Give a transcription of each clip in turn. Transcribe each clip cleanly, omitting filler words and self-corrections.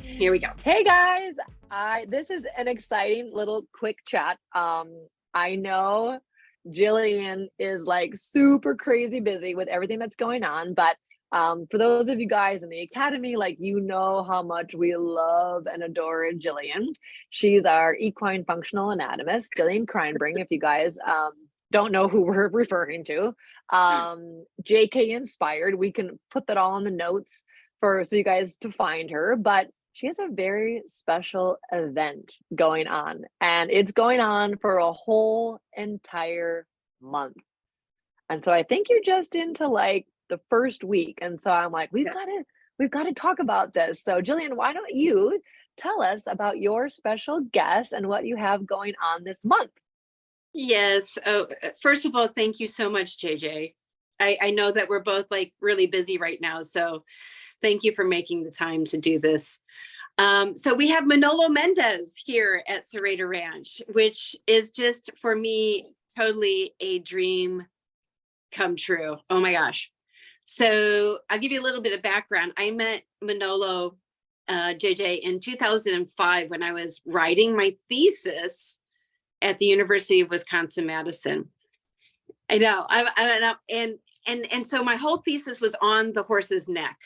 Here we go. Hey guys, this is an exciting little quick chat. I know Jillian is like super crazy busy with everything that's going on, but for those of you guys in the academy, like you know how much we love and adore Jillian. She's our equine functional anatomist, Jillian Kreinbring, if you guys don't know who we're referring to. JK inspired. We can put that all in the notes for so you guys to find her, but she has a very special event going on, and it's going on for a whole entire month. And so I think you're just into like the first week. And so I'm like, we've got to talk about this. So Jillian, why don't you tell us about your special guest and what you have going on this month? Yes. Oh, first of all, thank you so much, JJ. I know that we're both like really busy right now. So thank you for making the time to do this. So we have Manolo Mendez here at Se Raeda Ranch, which is just for me totally a dream come true. Oh my gosh. So I'll give you a little bit of background. I met Manolo JJ in 2005 when I was writing my thesis at the University of Wisconsin-Madison. I know, and so my whole thesis was on the horse's neck.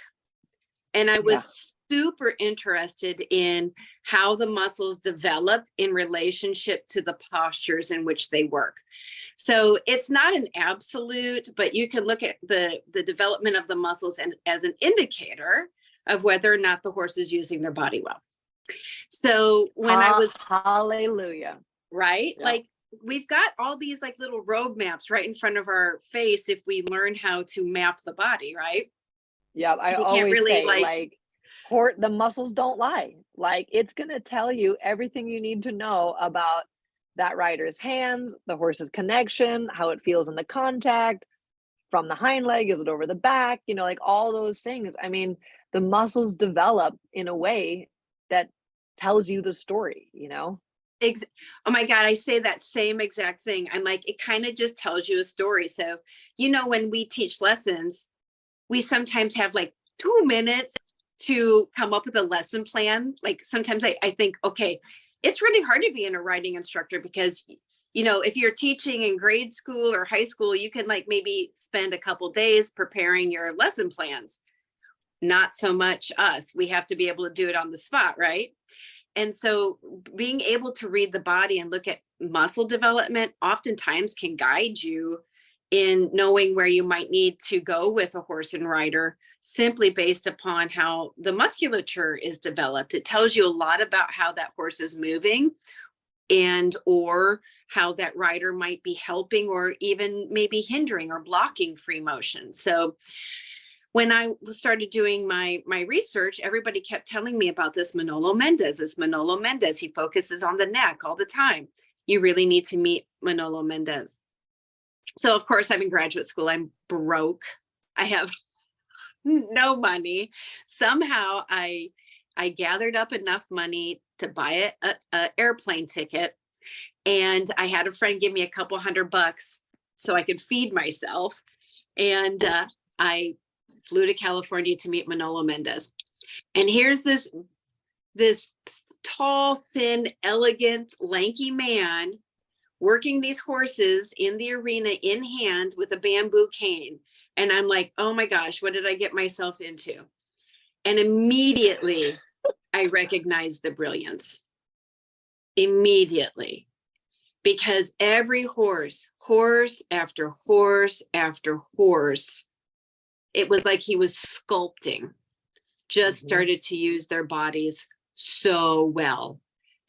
And I was super interested in how the muscles develop in relationship to the postures in which they work. So it's not an absolute, but you can look at the development of the muscles and as an indicator of whether or not the horse is using their body well. So when I was hallelujah, right, like we've got all these like little road maps right in front of our face if we learn how to map the body, right? Yeah, I always really say like the muscles don't lie. Like it's going to tell you everything you need to know about that rider's hands, the horse's connection, how it feels in the contact, from the hind leg, is it over the back, you know, like all those things. I mean, the muscles develop in a way that tells you the story, you know? Oh my God, I say that same exact thing. I'm like, it kind of just tells you a story. So, you know, when we teach lessons, we sometimes have like 2 minutes to come up with a lesson plan. Like sometimes I think, okay, it's really hard to be a riding instructor because, you know, if you're teaching in grade school or high school, you can like maybe spend a couple days preparing your lesson plans. Not so much us. We have to be able to do it on the spot, right? And so being able to read the body and look at muscle development oftentimes can guide you in knowing where you might need to go with a horse and rider simply based upon how the musculature is developed. It tells you a lot about how that horse is moving and or how that rider might be helping or even maybe hindering or blocking free motion. So when I started doing my research, everybody kept telling me about this Manolo Mendez. He focuses on the neck all the time. You really need to meet Manolo Mendez. So of course I'm in graduate school. I'm broke. I have no money. Somehow I gathered up enough money to buy a airplane ticket. And I had a friend give me a couple $100 so I could feed myself. And I flew to California to meet Manolo Mendez. And here's this tall, thin, elegant, lanky man working these horses in the arena in hand with a bamboo cane. And I'm like, oh my gosh, what did I get myself into? And immediately I recognized the brilliance. Immediately. Because every horse after horse after horse, it was like he was sculpting, just started to use their bodies so well.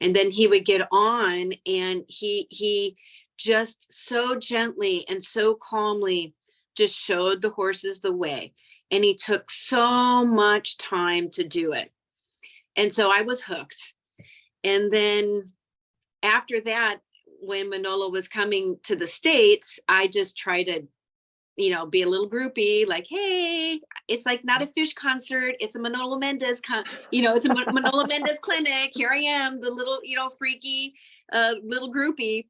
And then he would get on and he just so gently and so calmly just showed the horses the way. And he took so much time to do it. And so I was hooked. And then after that, when Manolo was coming to the States, I just tried to, you know, be a little groupie, like, hey, it's like not a fish concert. It's a Manolo Mendez, it's a Manolo Mendez clinic. Here I am, the little, freaky little groupie.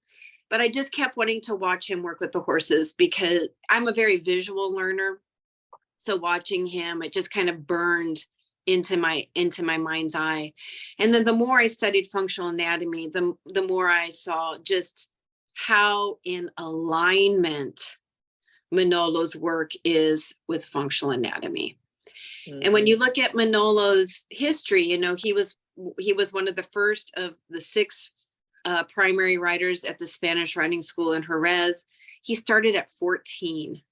But I just kept wanting to watch him work with the horses because I'm a very visual learner. So watching him, it just kind of burned into my mind's eye. And then the more I studied functional anatomy, the more I saw just how in alignment Manolo's work is with functional anatomy. And when you look at Manolo's history, you know, he was one of the first of the 6 primary riders at the Spanish riding school in Jerez. He started at 14.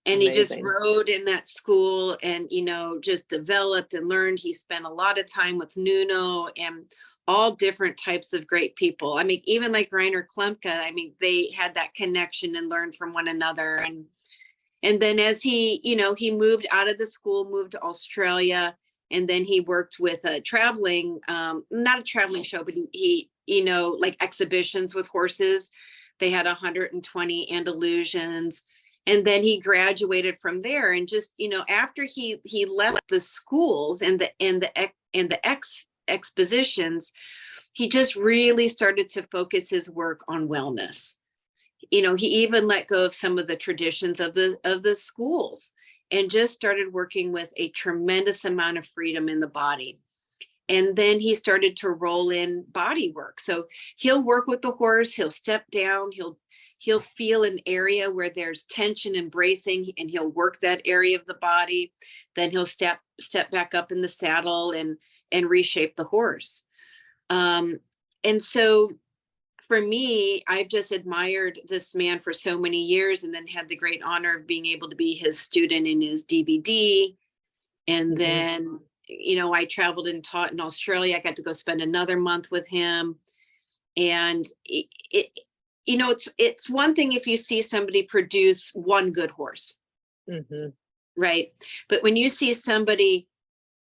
And Amazing. he just rode in that school and, you know, just developed and learned. He spent a lot of time with Nuno and all different types of great people. I mean, even like Reiner Klemke, I mean, they had that connection and learned from one another. And then as he, you know, he moved out of the school, moved to Australia, and then he worked with a traveling, not a traveling show, but he, you know, like exhibitions with horses. They had 120 Andalusians. And then he graduated from there. And just, you know, after he left the schools and the expositions, he just really started to focus his work on wellness. You know, he even let go of some of the traditions of the schools and just started working with a tremendous amount of freedom in the body. And then he started to roll in body work. So he'll work with the horse, he'll step down, he'll feel an area where there's tension and bracing, and he'll work that area of the body. Then he'll step back up in the saddle and reshape the horse. And so for me, I've just admired this man for so many years, and then had the great honor of being able to be his student in his DVD. And then, you know, I traveled and taught in Australia. I got to go spend another month with him. And it you know, it's one thing if you see somebody produce one good horse, right? But when you see somebody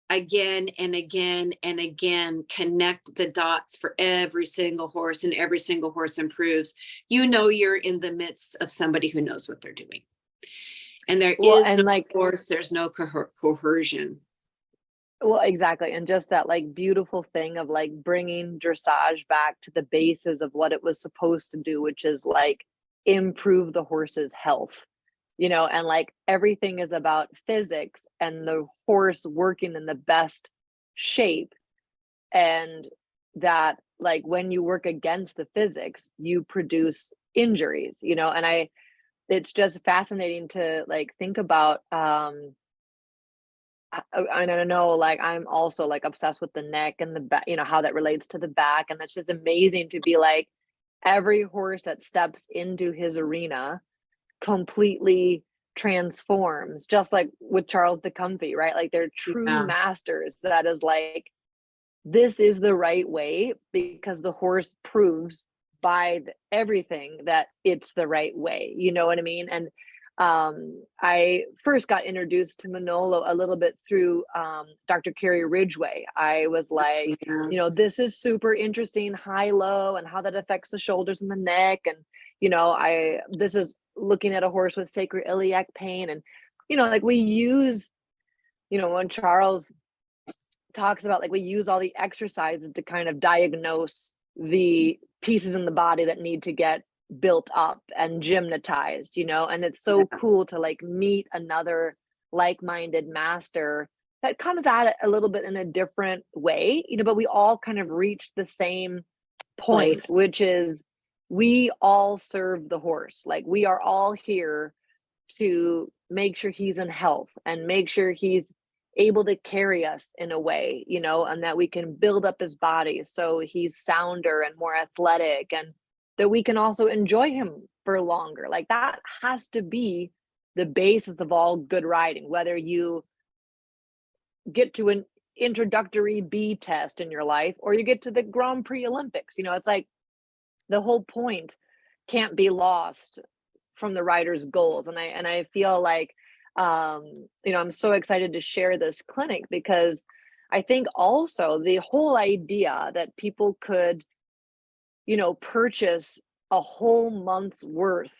again and again and again connect the dots for every single horse, and every single horse improves, you know you're in the midst of somebody who knows what they're doing. And there is no force, there's no coercion. Well, exactly. And just that like beautiful thing of like bringing dressage back to the basis of what it was supposed to do, which is like improve the horse's health, you know, and like everything is about physics and the horse working in the best shape. And that like when you work against the physics, you produce injuries, you know, and it's just fascinating to like think about, I don't know, like I'm also like obsessed with the neck and the back, you know, how that relates to the back. And that's just amazing to be like every horse that steps into his arena completely transforms, just like with Charles de Kunffy, right? Like they're true masters. That is like, this is the right way because the horse proves by everything that it's the right way. You know what I mean? And I first got introduced to Manolo a little bit through Dr. Carrie Ridgway. I was like, you know, this is super interesting, high-low, and how that affects the shoulders and the neck. And, you know, this is looking at a horse with sacroiliac pain. And, you know, like we use, you know, when Charles talks about like we use all the exercises to kind of diagnose the pieces in the body that need to get built up and gymnatized, you know. And it's so cool to like meet another like-minded master that comes at it a little bit in a different way, you know, but we all kind of reach the same point, which is we all serve the horse. Like we are all here to make sure he's in health and make sure he's able to carry us in a way, you know, and that we can build up his body so he's sounder and more athletic, and that we can also enjoy him for longer. Like that has to be the basis of all good riding, whether you get to an introductory B test in your life or you get to the Grand Prix Olympics. You know, it's like the whole point can't be lost from the rider's goals. And I feel like, you know, I'm so excited to share this clinic because I think also the whole idea that people could, you know, purchase a whole month's worth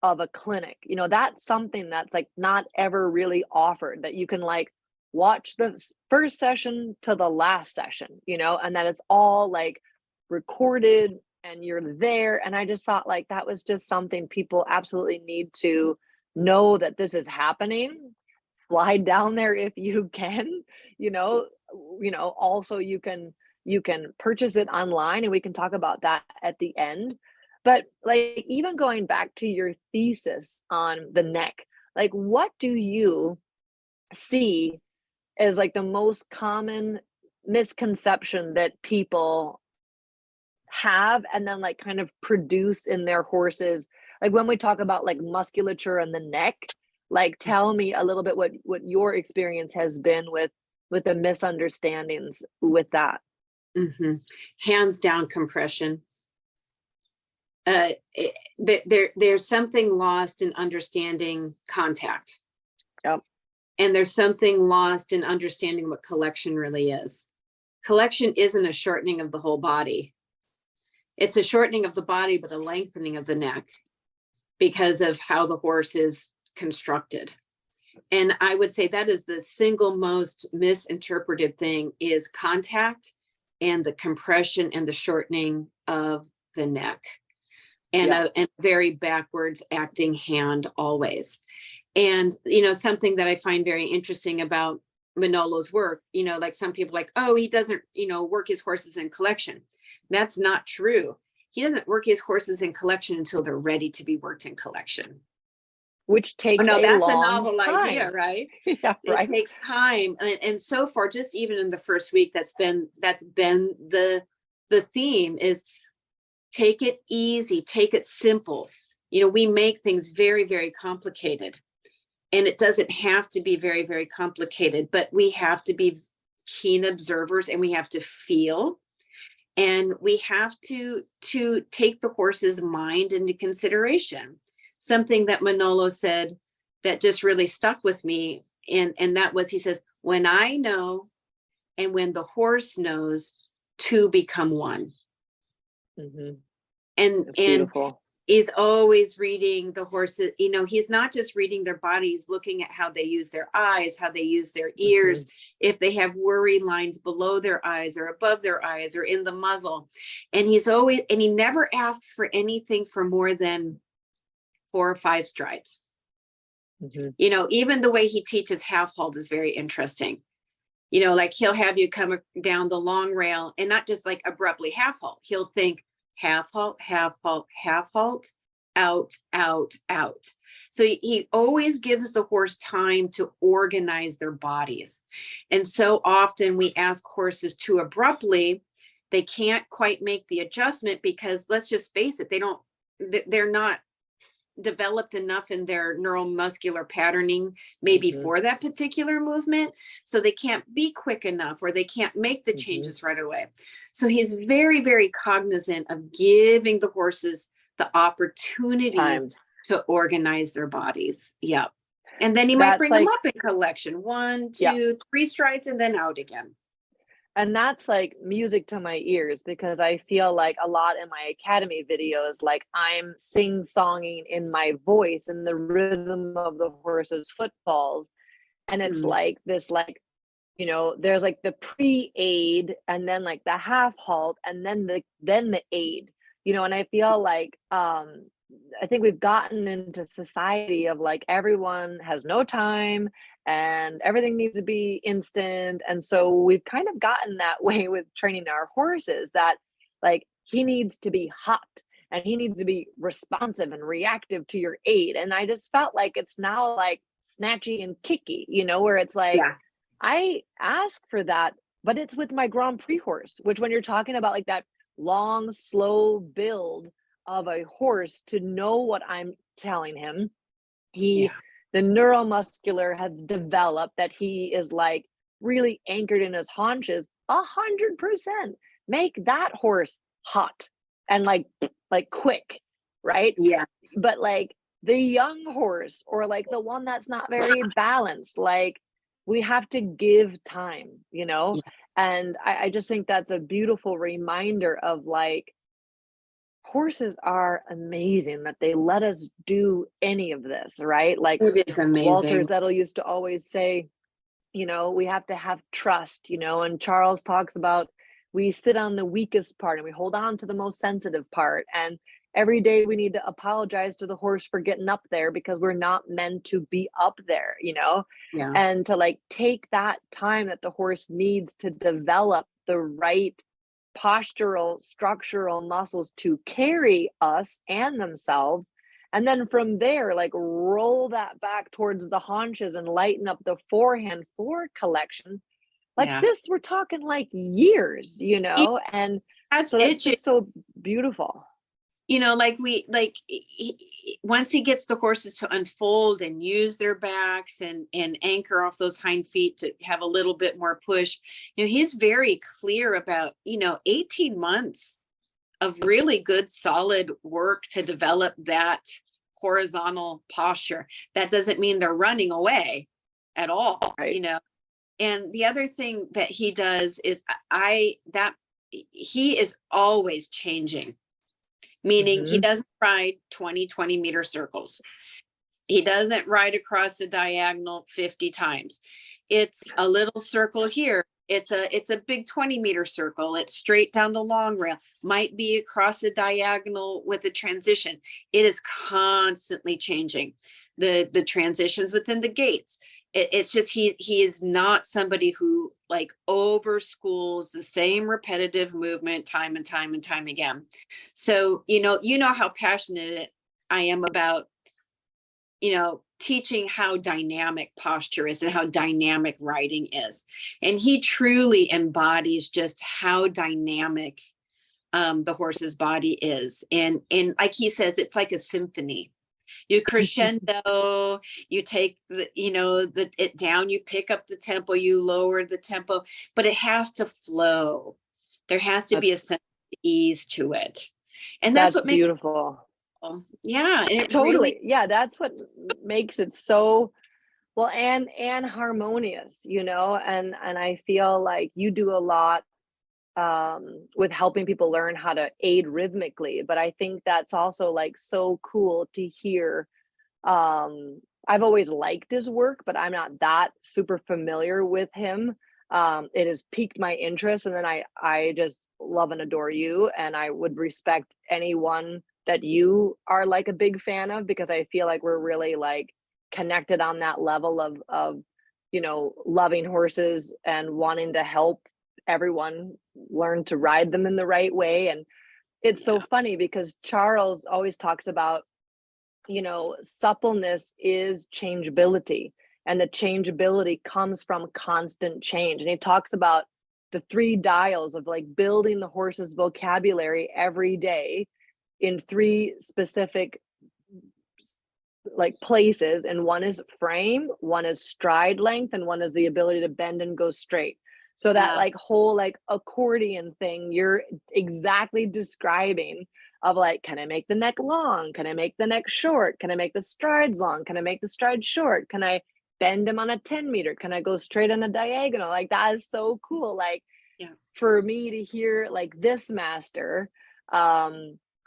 of a clinic, you know, that's something that's like not ever really offered, that you can like watch the first session to the last session, you know, and that it's all like recorded and you're there. And I just thought like that was just something people absolutely need to know, that this is happening slide down there if you can, also you can purchase it online, and we can talk about that at the end. But like, even going back to your thesis on the neck, like, what do you see as like the most common misconception that people have and then like kind of produce in their horses? Like, when we talk about like musculature and the neck, like, tell me a little bit what your experience has been with the misunderstandings with that. Hands down, compression. There's something lost in understanding contact. Yep. And there's something lost in understanding what collection really is. Collection isn't a shortening of the whole body. It's a shortening of the body, but a lengthening of the neck because of how the horse is constructed. And I would say that is the single most misinterpreted thing, is contact and the compression and the shortening of the neck, and a very backwards acting hand always. And, something that I find very interesting about Manolo's work, like some people like, oh, he doesn't, work his horses in collection. That's not true. He doesn't work his horses in collection until they're ready to be worked in collection. Which takes that's a novel time. idea, right? Yeah, right. It takes time. And so far, just even in the first week, that's been the theme is take it easy, take it simple. We make things very, very complicated. And it doesn't have to be very, very complicated, but we have to be keen observers, and we have to feel, and we have to take the horse's mind into consideration. Something that Manolo said that just really stuck with me, and that was, he says, when I know and when the horse knows, two become one. Mm-hmm. And beautiful. He's always reading the horses. He's not just reading their bodies, looking at how they use their eyes, how they use their ears, if they have worry lines below their eyes or above their eyes or in the muzzle. And he never asks for anything for more than 4 or 5 strides. Even the way he teaches half halt is very interesting. Like, he'll have you come down the long rail and not just like abruptly half halt. He'll think, half halt, half halt, half halt, out, out, out. So he always gives the horse time to organize their bodies. And so often we ask horses too abruptly, they can't quite make the adjustment because, let's just face it, they're not developed enough in their neuromuscular patterning maybe for that particular movement, so they can't be quick enough, or they can't make the changes right away. So he's very, very cognizant of giving the horses the opportunity to organize their bodies. And then he might bring them up in collection, 1, 2, 3 strides, and then out again. And that's like music to my ears, because I feel like a lot in my academy videos, like, I'm sing-songing in my voice in the rhythm of the horse's footfalls. And it's like this, like, there's like the pre-aid, and then like the half halt, and then the aid, and I feel like, I think we've gotten into society of like, everyone has no time and everything needs to be instant. And so we've kind of gotten that way with training our horses, that like, he needs to be hot and he needs to be responsive and reactive to your aid. And I just felt like it's now like snatchy and kicky, where it's like, I ask for that, but it's with my Grand Prix horse, which, when you're talking about like that long, slow build of a horse to know what I'm telling him, the neuromuscular has developed that he is like really anchored in his haunches 100%. Make that horse hot and like quick, right? But like the young horse, or like the one that's not very balanced, like, we have to give time, and I just think that's a beautiful reminder of like, horses are amazing that they let us do any of this, right? Like, it is amazing. Walter Zettel used to always say, we have to have trust, and Charles talks about, we sit on the weakest part and we hold on to the most sensitive part. And every day we need to apologize to the horse for getting up there because we're not meant to be up there, you know? Yeah. And to like take that time that the horse needs to develop the right postural, structural muscles to carry us and themselves. And then from there, like roll that back towards the haunches and lighten up the forehand forward collection. Like Yeah. this, we're talking like years, you know? And That's so that's itching. just so beautiful. You know, like once he gets the horses to unfold and use their backs and anchor off those hind feet to have a little bit more push, you know, he's very clear about, you know, 18 months of really good, solid work to develop that horizontal posture. That doesn't mean they're running away at all, Right. you know. And the other thing that he does is he is always changing. Meaning he doesn't ride 20 meter circles. He doesn't ride across the diagonal 50 times. It's a little circle here. It's a big 20-meter circle. It's straight down the long rail. Might be across the diagonal with a transition. It is constantly changing. The transitions within the gaits. It's just he is not somebody who like over schools the same repetitive movement time and time and time again. So you know how passionate I am about, you know, teaching how dynamic posture is and how dynamic riding is. And he truly embodies just how dynamic the horse's body is. And like he says, it's like a symphony. You crescendo, you take it down, you pick up the tempo, you lower the tempo, but it has to flow. There has to be a sense of ease to it. And that's what makes beautiful. Yeah. And it Totally. really, Yeah, that's what makes it so well and harmonious, you know, and I feel like you do a lot with helping people learn how to aid rhythmically, but I think that's also like so cool to hear. I've always liked his work, but I'm not that super familiar with him. It has piqued my interest, and then I just love and adore you, and I would respect anyone that you are like a big fan of, because I feel like we're really like connected on that level of you know, loving horses and wanting to help everyone learn to ride them in the right way. And it's so funny because Charles always talks about, you know, suppleness is changeability, and the changeability comes from constant change. And he talks about the 3 dials of like building the horse's vocabulary every day in 3 specific like places, and one is frame, one is stride length, and one is the ability to bend and go straight. So that like whole like accordion thing you're exactly describing, of like, can I make the neck long? Can I make the neck short? Can I make the strides long? Can I make the stride short? Can I bend them on a 10 meter? Can I go straight on a diagonal? Like that is so cool. Like for me to hear like this master,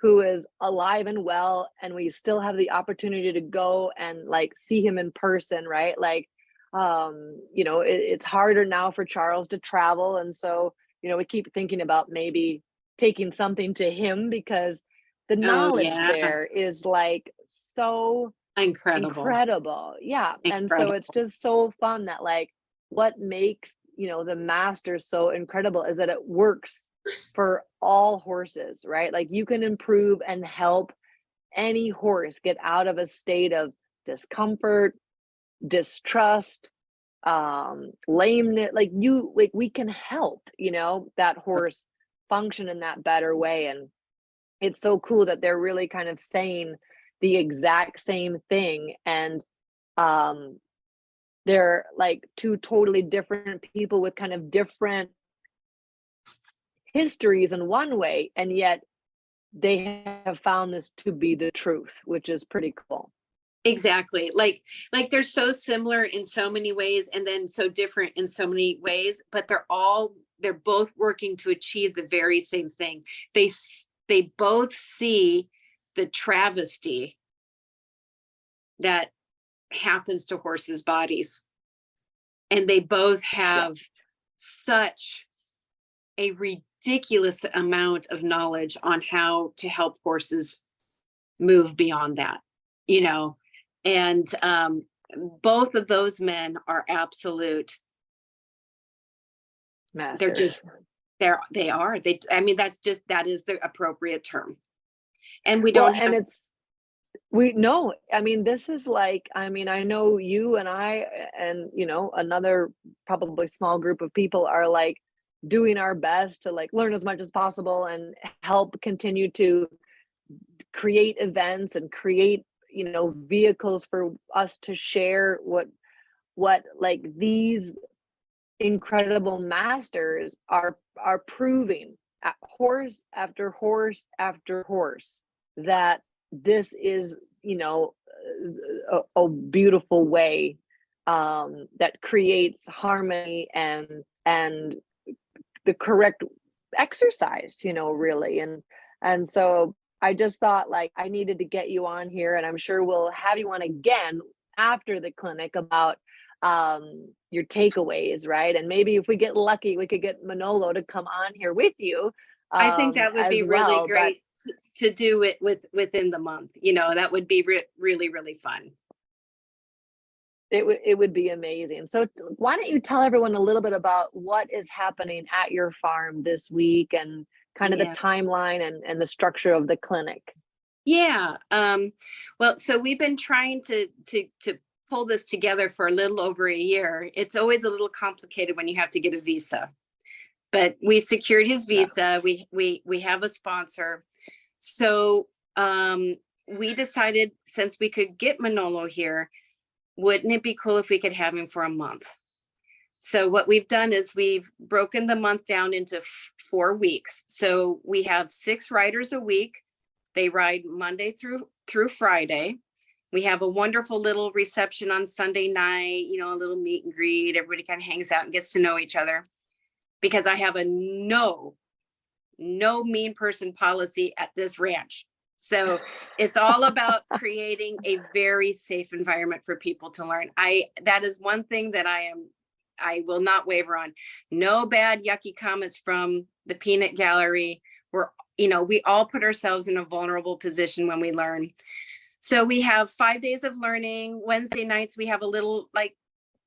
who is alive and well, and we still have the opportunity to go and like see him in person, right? Like, you know, it's harder now for Charles to travel. And so, you know, we keep thinking about maybe taking something to him, because the knowledge there is like so incredible. Yeah. And so it's just so fun that like what makes, you know, the master so incredible is that it works for all horses, right? Like you can improve and help any horse get out of a state of discomfort, distrust, lameness. Like we can help, you know, that horse function in that better way. And it's so cool that they're really kind of saying the exact same thing. And they're like 2 totally different people with kind of different histories in one way, and yet they have found this to be the truth, which is pretty cool. Exactly. Like they're so similar in so many ways, and then so different in so many ways, but they're both working to achieve the very same thing. They both see the travesty that happens to horses' bodies, and they both have such a ridiculous amount of knowledge on how to help horses move beyond that, you know, and both of those men are absolute. Masters. They're just, they are, I mean, that is the appropriate term. And we Well, don't and have, we know, I mean, this is like, I mean, I know you and I and, you know, another probably small group of people are like doing our best to like learn as much as possible and help continue to create events and create, you know, vehicles for us to share what like these incredible masters are proving at horse after horse after horse that this is, you know, a beautiful way that creates harmony and the correct exercise, you know, really. And so I just thought like I needed to get you on here, and I'm sure we'll have you on again after the clinic about your takeaways, right? And maybe if we get lucky, we could get Manolo to come on here with you I think that would be as really well. But great to do it within the month, you know, that would be really, really fun. it would be amazing. So why don't you tell everyone a little bit about what is happening at your farm this week and kind of the Yeah. timeline and the structure of the clinic? Yeah. Well, so we've been trying to pull this together for a little over a year. It's always a little complicated when you have to get a visa, but we secured his visa. We have a sponsor. So we decided, since we could get Manolo here, wouldn't it be cool if we could have him for a month? So what we've done is we've broken the month down into 4 weeks. So we have 6 riders a week. They ride Monday through Friday. We have a wonderful little reception on Sunday night, you know, a little meet and greet. Everybody kind of hangs out and gets to know each other, because I have a no mean person policy at this ranch. So it's all about creating a very safe environment for people to learn. That is one thing that I will not waver on. No bad, yucky comments from the peanut gallery. We all put ourselves in a vulnerable position when we learn. So we have 5 days of learning. Wednesday nights, we have a little like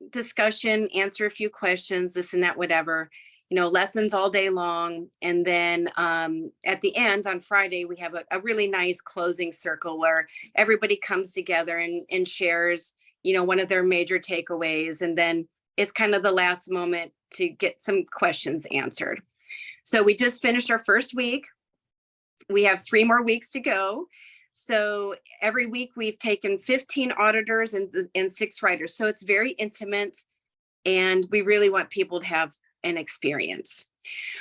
discussion, answer a few questions, this and that, whatever, you know, lessons all day long. And then at the end on Friday, we have a really nice closing circle where everybody comes together and shares, you know, one of their major takeaways. And then it's kind of the last moment to get some questions answered. So we just finished our first week. We have 3 more weeks to go. So every week we've taken 15 auditors and 6 riders. So it's very intimate, and we really want people to have an experience.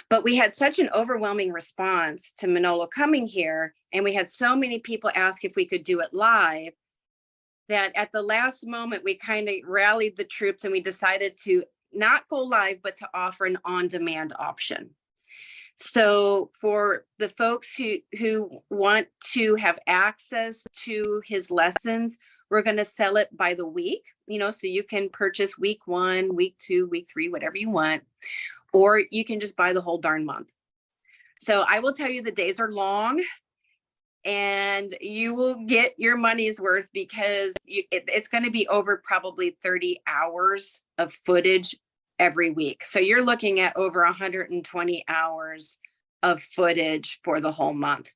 But we had such an overwhelming response to Manolo coming here, and we had so many people ask if we could do it live, that at the last moment we kind of rallied the troops and we decided to not go live, but to offer an on-demand option. So for the folks who want to have access to his lessons, we're going to sell it by the week, you know, so you can purchase week 1, week 2, week 3, whatever you want, or you can just buy the whole darn month. So I will tell you, the days are long, and you will get your money's worth, because it's going to be over probably 30 hours of footage every week. So you're looking at over 120 hours of footage for the whole month.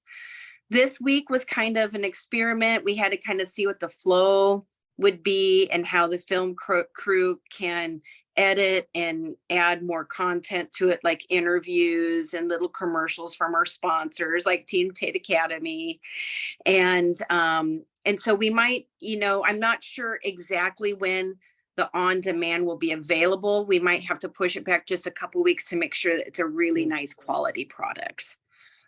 This week was kind of an experiment. We had to kind of see what the flow would be and how the film crew can edit and add more content to it, like interviews and little commercials from our sponsors like Team Tate Academy. And so we might, you know, I'm not sure exactly when the on-demand will be available. We might have to push it back just a couple weeks to make sure that it's a really nice quality product.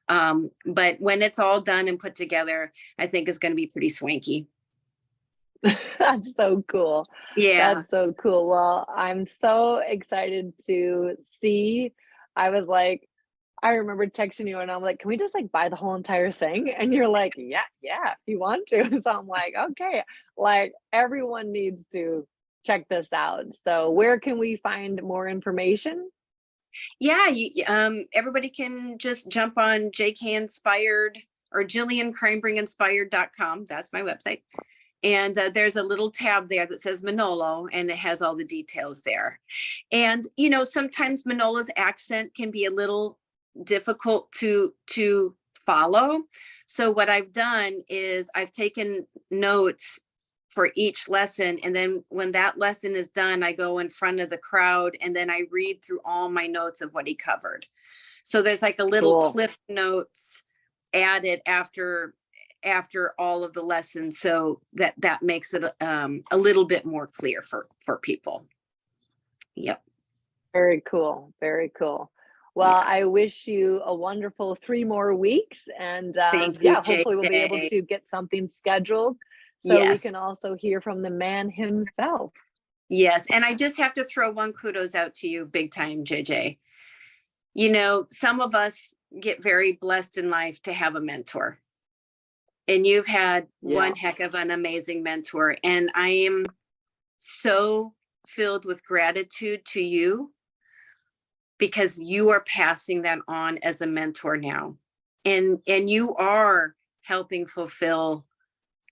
But when it's all done and put together, I think it's going to be pretty swanky. That's so cool. Yeah. That's so cool. Well, I'm so excited to see. I was like, I remember texting you and I'm like, can we just like buy the whole entire thing? And you're like, yeah, if you want to. So I'm like, okay, like everyone needs to check this out. So where can we find more information? Yeah, everybody can just jump on JK Inspired or JillianKreinbringInspired.com. That's my website. And there's a little tab there that says Manolo, and it has all the details there. And, you know, sometimes Manolo's accent can be a little difficult to follow. So what I've done is I've taken notes for each lesson. And then when that lesson is done, I go in front of the crowd and then I read through all my notes of what he covered. So there's like a little Cool. cliff notes added after all of the lessons, so that makes it a little bit more clear for people. Yep. Very cool. Very cool. Well, Yeah. I wish you a wonderful 3 more weeks, and Thank you, yeah, hopefully we'll be able JJ. to get something scheduled so we Yes. can also hear from the man himself. Yes. And I just have to throw one kudos out to you big time, JJ. You know, some of us get very blessed in life to have a mentor. And you've had one heck of an amazing mentor. And I am so filled with gratitude to you because you are passing that on as a mentor now. And you are helping fulfill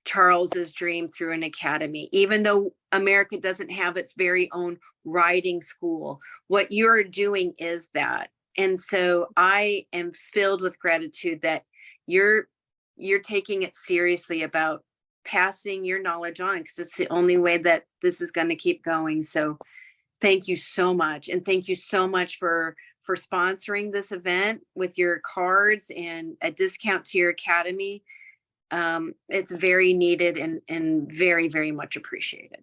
Charles's dream through an academy. Even though America doesn't have its very own riding school, what you're doing is that. And so I am filled with gratitude that you're taking it seriously about passing your knowledge on, because it's the only way that this is going to keep going. So thank you so much. And thank you so much for sponsoring this event with your cards and a discount to your academy. It's very needed and very, very much appreciated.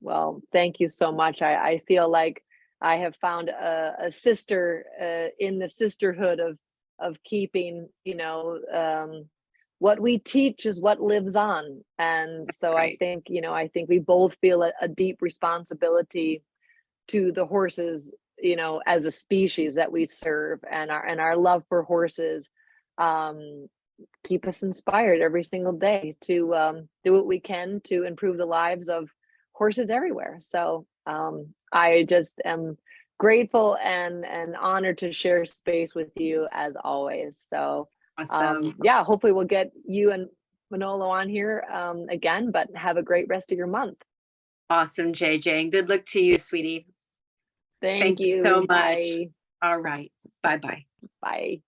Well, thank you so much. I feel like I have found a sister in the sisterhood of keeping, you know, what we teach is what lives on. And so Right. I think, you know, I think we both feel a deep responsibility to the horses, you know, as a species that we serve, and our love for horses keep us inspired every single day to do what we can to improve the lives of horses everywhere. So I just am grateful and honored to share space with you as always. So Awesome. yeah, hopefully we'll get you and Manolo on here again, but have a great rest of your month. Awesome, JJ. And good luck to you, sweetie. Thank You so much. Bye. All right. Bye-bye. Bye.